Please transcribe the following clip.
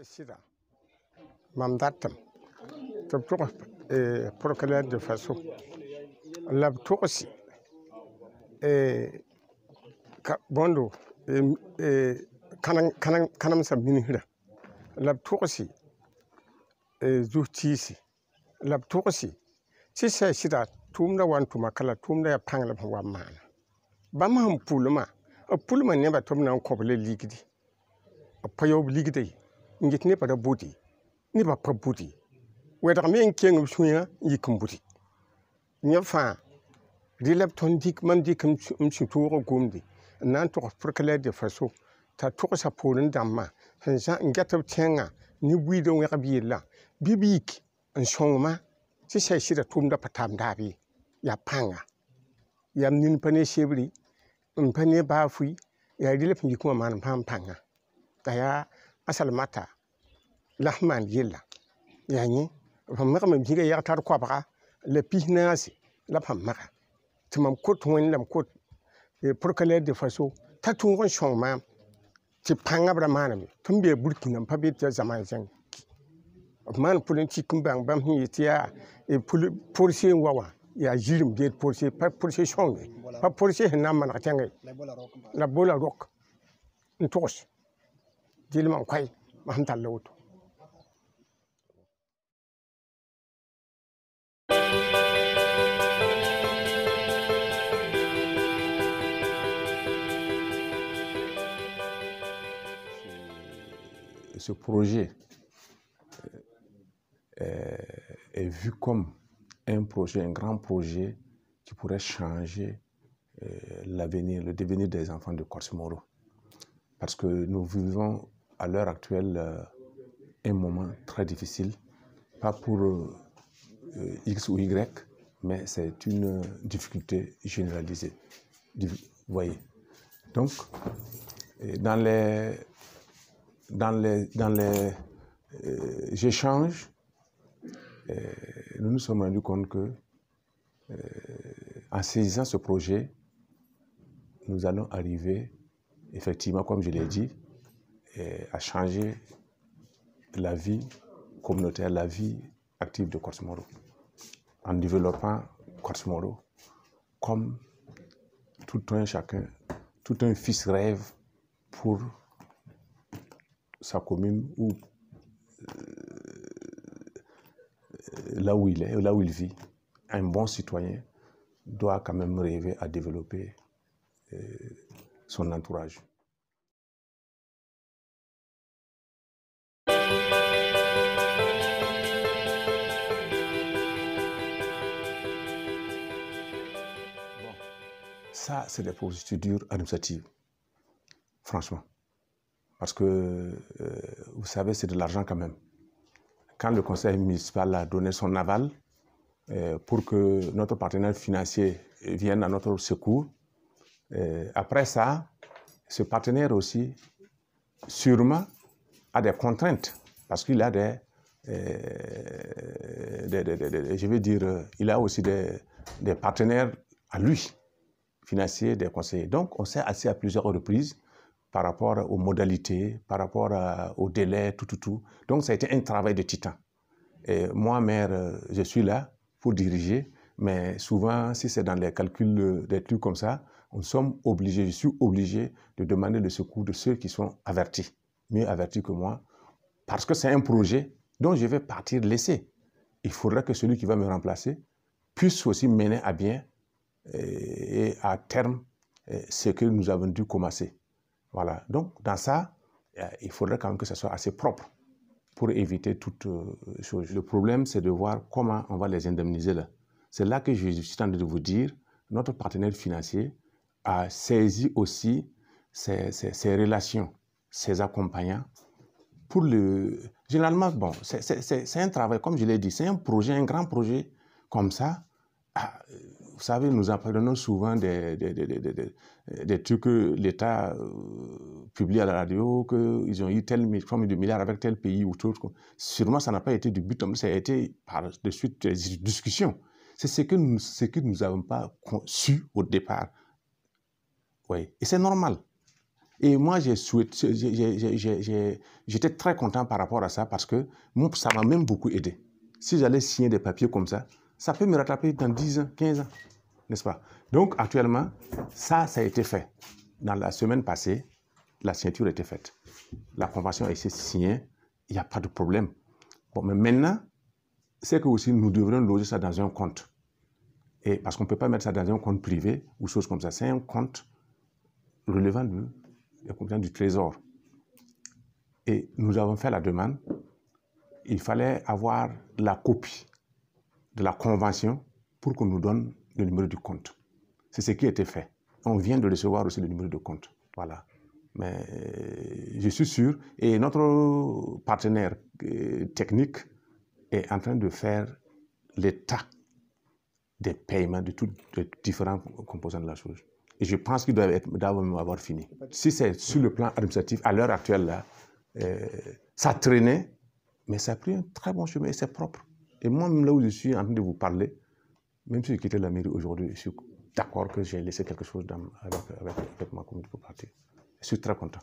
Sida, Mamdatam, Toptok, Procalaire de Faso, Labtosi, Bondo, Kanam Sabinira, Labtosi, Zutisi, Labtosi, Sisa Sida, Tumda one to Makala, Tumda Pangal of one man. Bamham Pulma, a Pullman never told now Cobble Ligidi, a Payo Ligidi, in get never a booty, never per booty. Whether a man king of Swinger, ye come booty. Near far, Relapton Dick Mandicum Chuturo Gumdi, and Nanto of Procalaire de Faso, Tatos a Poland Damma, and get of Changa, new widow Rabila, Bibik, and Shongma, she says she tumda patam dabi, ya panga. Yam nin pane shebri, pane bafui, ya dilap yikuma man pampanga. Kaya asalamata, lahman yella. Yani, from Maram Giga Yatar Quabra, le Pihnasi, la Pamara. Timam coat when lam coat, the Procalaire de Faso, tattoo one shong mam, Tipanga Bramanami, Tumbi a Burkin and Pabit Zamazang. Of man pulling chicken bang, bam he, tia, a policy wawa. Ya jirim get policy, pas policy shong, pas policy naman atang. La bola rock. Ntos. Jilman kwai, mahanta lot. Ce projet est vu comme un projet, un grand projet qui pourrait changer l'avenir, le devenir des enfants de Korsimoro. Parce que nous vivons à l'heure actuelle un moment très difficile, pas pour X ou Y, mais c'est une difficulté généralisée. Vous voyez. Donc, dans les échanges, nous nous sommes rendus compte que en saisissant ce projet, nous allons arriver, effectivement, comme je l'ai dit, à changer la vie communautaire, la vie active de Korsimoro, en développant Korsimoro comme tout un chacun, tout un fils rêve pour sa commune ou là où il est, là où il vit. Un bon citoyen doit quand même rêver à développer son entourage. Ça, c'est des procédures administratives, franchement. Parce que, vous savez, c'est de l'argent quand même. Quand le conseil municipal a donné son aval pour que notre partenaire financier vienne à notre secours, après ça, ce partenaire aussi, sûrement, a des contraintes. Parce qu'il a je veux dire, il a aussi des partenaires à lui, financiers, des conseillers. Donc, on s'est assis à plusieurs reprises par rapport aux modalités, par rapport au délai, tout. Donc, ça a été un travail de titan. Et moi, maire, je suis là pour diriger, mais souvent, si c'est dans les calculs, des trucs comme ça, je suis obligé de demander le secours de ceux qui sont avertis, mieux avertis que moi, parce que c'est un projet dont je vais partir laisser. Il faudra que celui qui va me remplacer puisse aussi mener à bien et à terme ce que nous avons dû commencer. Voilà. Donc, dans ça, il faudrait quand même que ça soit assez propre pour éviter toute chose. Le problème, c'est de voir comment on va les indemniser là. C'est là que je suis en train de vous dire, notre partenaire financier a saisi aussi ses relations, ses accompagnants. Généralement, bon, c'est un travail, comme je l'ai dit, c'est un projet, un grand projet comme ça. Vous savez, nous apprenons souvent des trucs que l'État publie à la radio, qu'ils ont eu tel forme de milliards avec tel pays ou tout. Sûrement, ça n'a pas été du but, ça a été par de suite des discussions. C'est ce que nous n'avons pas su au départ. Oui. Et c'est normal. Et moi, j'étais très content par rapport à ça parce que ça m'a même beaucoup aidé. Si j'allais signer des papiers comme ça peut me rattraper dans 10 ans, 15 ans, n'est-ce pas? Donc, actuellement, ça a été fait. Dans la semaine passée, la signature a été faite. La convention a été signée, il n'y a pas de problème. Bon, mais maintenant, c'est que aussi nous devrions loger ça dans un compte. Et parce qu'on ne peut pas mettre ça dans un compte privé ou chose comme ça. C'est un compte relevant du Trésor. Et nous avons fait la demande. Il fallait avoir la copie de la convention pour qu'on nous donne le numéro du compte. C'est ce qui a été fait. On vient de recevoir aussi le numéro de compte. Voilà. Mais je suis sûr, et notre partenaire technique est en train de faire l'état des paiements de toutes les différents composants de la chose. Et je pense qu'il doit même avoir fini. Si c'est sur le plan administratif, à l'heure actuelle, là, ça traînait, mais ça a pris un très bon chemin et c'est propre. Et moi, même là où je suis en train de vous parler, même si j'ai quitté la mairie aujourd'hui, je suis d'accord que j'ai laissé quelque chose avec ma communauté pour partir. Je suis très content.